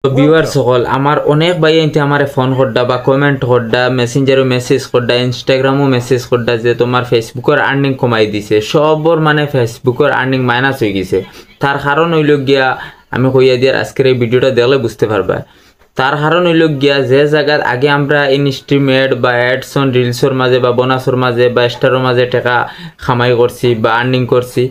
তো ভিউয়ার সকল আমার অনেক ভাই এনতে আমারে ফোন করডা বা কমেন্ট করডা মেসেঞ্জারও মেসেজ করডা ইনস্টাগ্রামও মেসেজ করডা যে তোমার ফেসবুকের আর্নিং কমাই দিছে সবর মানে ফেসবুকের আর্নিং মাইনাস হয়ে গেছে। তার কারণ হইল গিয়া আমি কইয়া দিয়ার আজকের এই ভিডিওটা দেখলে বুঝতে পারবা। তার কারণ হইল গিয়া যে জায়গার আগে আমরা ইনস্ট্রিমেট বা অ্যাডসন রিলসর মাঝে বা বোনাসর মাঝে বা স্টারের মাঝে টাকা কামাই করছি বা আর্নিং করছি,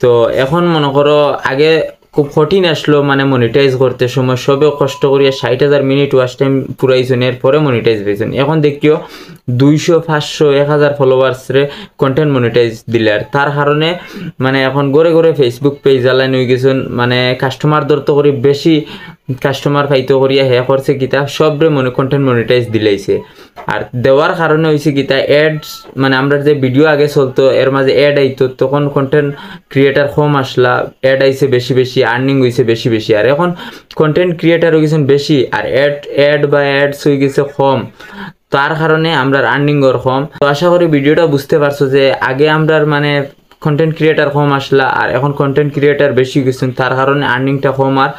তো এখন মনে করো আগে খুব কঠিন আসলো মানে মনিটাইজ করতে সময় সবে কষ্ট করিয়া 60,000 মিনিট ওয়াচ টাইম পুরাইছেন এরপরে মনিটাইজ পেয়েছেন। এখন দেখিও 200 500 1000 ফলোয়ার্সরে কন্টেন্ট মনিটাইজ দিলে আর তার কারণে মানে এখন ঘরে ঘরে ফেসবুক পেজ জ্বালানি হয়ে গেছেন, মানে কাস্টমার ধরতে করি বেশি কাস্টমার পাইতে করিয়া হে করছে কিতা সবরে কন্টেন্ট মনিটাইজ দিলাইছে। আর দেওয়ার কারণে হয়েছে কিতা অ্যাডস মানে আমরা যে ভিডিও আগে চলতো এর মাঝে অ্যাড আইতো তখন কন্টেন্ট ক্রিয়েটার কম আসলা, অ্যাড আইছে বেশি বেশি, আর্নিং হয়েছে বেশি বেশি। আর এখন কন্টেন্ট ক্রিয়েটার হয়ে গেছেন বেশি আর অ্যাড বা অ্যাডস হয়ে গেছে কম, তার কারণে আমরা আর্নিং ওর কম। তো আশা করি ভিডিওটা বুঝতে পারছো যে আগে আমরা মানে কন্টেন্ট ক্রিয়েটার কম আসলা আর এখন কন্টেন্ট ক্রিয়েটার বেশি গেছেন তার কারণে আর্নিংটা কম। আর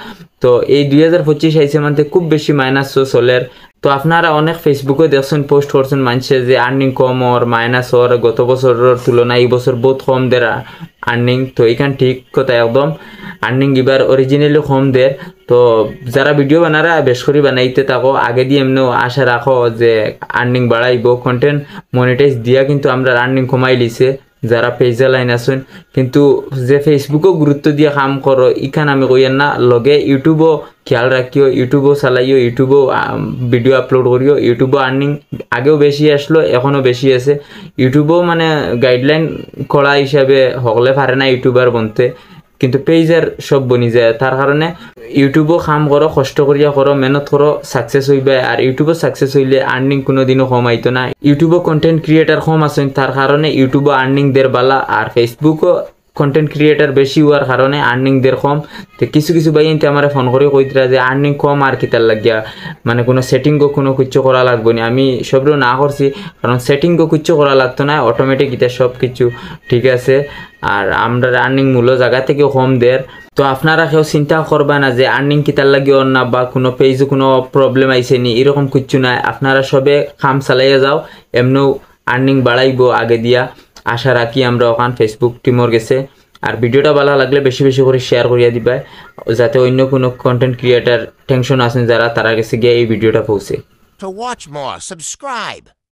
তো এই 2025 আইসে মানতে খুব বেশি মাইনাস চলের। তো আপনারা অনেক ফেসবুকে দেখছেন পোস্ট করছেন মানুষের যে আর্নিং কম ওর মাইনাস ওর গত বছরের তুলনায় এই বছর বহুত কম দের আর্নিং। তো এইখান ঠিক কথা একদম আর্নিং এবার অরিজিনালি কম দের। তো যারা ভিডিও বানারা বেশ করে বানাইতে থাকো আগে দিয়ে এমনিও আশা রাখো যে আর্নিং বাড়াইব, কন্টেন্ট মনিটাইজ দিয়া কিন্তু আমরা আর্নিং কমাই লিছে যারা পেজে লাইন আছেন। কিন্তু যে ফেসবুকও গুরুত্ব দিয়ে কাম করো ইখান আমি কইয়ার না, লগে ইউটিউবও খেয়াল রাখিও, ইউটিউবও চালাইও, ইউটিউবও ভিডিও আপলোড করিও। ইউটিউবও আর্নিং আগেও বেশি আসলো এখনও বেশি আছে। ইউটিউবও মানে গাইডলাইন করা হিসাবে হকলে পারে না ইউটিউবার বনতে, কিন্তু পেজের সব বনি যায়। তার কারণে ইউটিউবও কাম করো, কষ্ট করিয়া করো, মেহনত করো, সাকসেস হইবে। আর ইউটিউবও সাকসেস হইলে আর্নিং কোনোদিনও কম আইতো না। ইউটিউবও কন্টেন্ট ক্রিয়েটার কম আছেন তার কারণে ইউটিউবও আর্নিং দের বালা, আর ফেসবুকও কন্টেন্ট ক্রিয়েটার বেশি হওয়ার কারণে আর্নিং দের কম। তো কিছু কিছু ভাই এনতে আমার ফোন করে কইতরা যে আর্নিং কম আর কিতার লাগিয়া মানে কোনো সেটিংও কোনো কিছু করা লাগবে না। আমি সবরেও না করছি কারণ সেটিংও কিছু করা লাগতো না, অটোমেটিক এটা সব কিছু ঠিক আছে। আর আমরা আর্নিং মূল্য জায়গা থেকেও কম দের। তো আপনারা কেউ চিন্তা করবা না যে আর্নিং কিতার লাগিও না বা কোনো পেজে কোনো প্রবলেম আইছে নি, এরকম কিছু নাই। আপনারা সবে কাম চালাইয়া যাও, এমনিও আর্নিং বাড়াইব আগে দিয়া আশা রাখি আমরা ওখান ফেসবুক টিমর গেছে। আর ভিডিওটা ভালো লাগলে বেশি বেশি করে শেয়ার করিয়া দিবা যাতে অন্য কোনো কন্টেন্ট ক্রিয়েটার টেনশন আছেন যারা তারা গেছে গিয়ে এই ভিডিওটা পৌঁছে। To watch more, subscribe.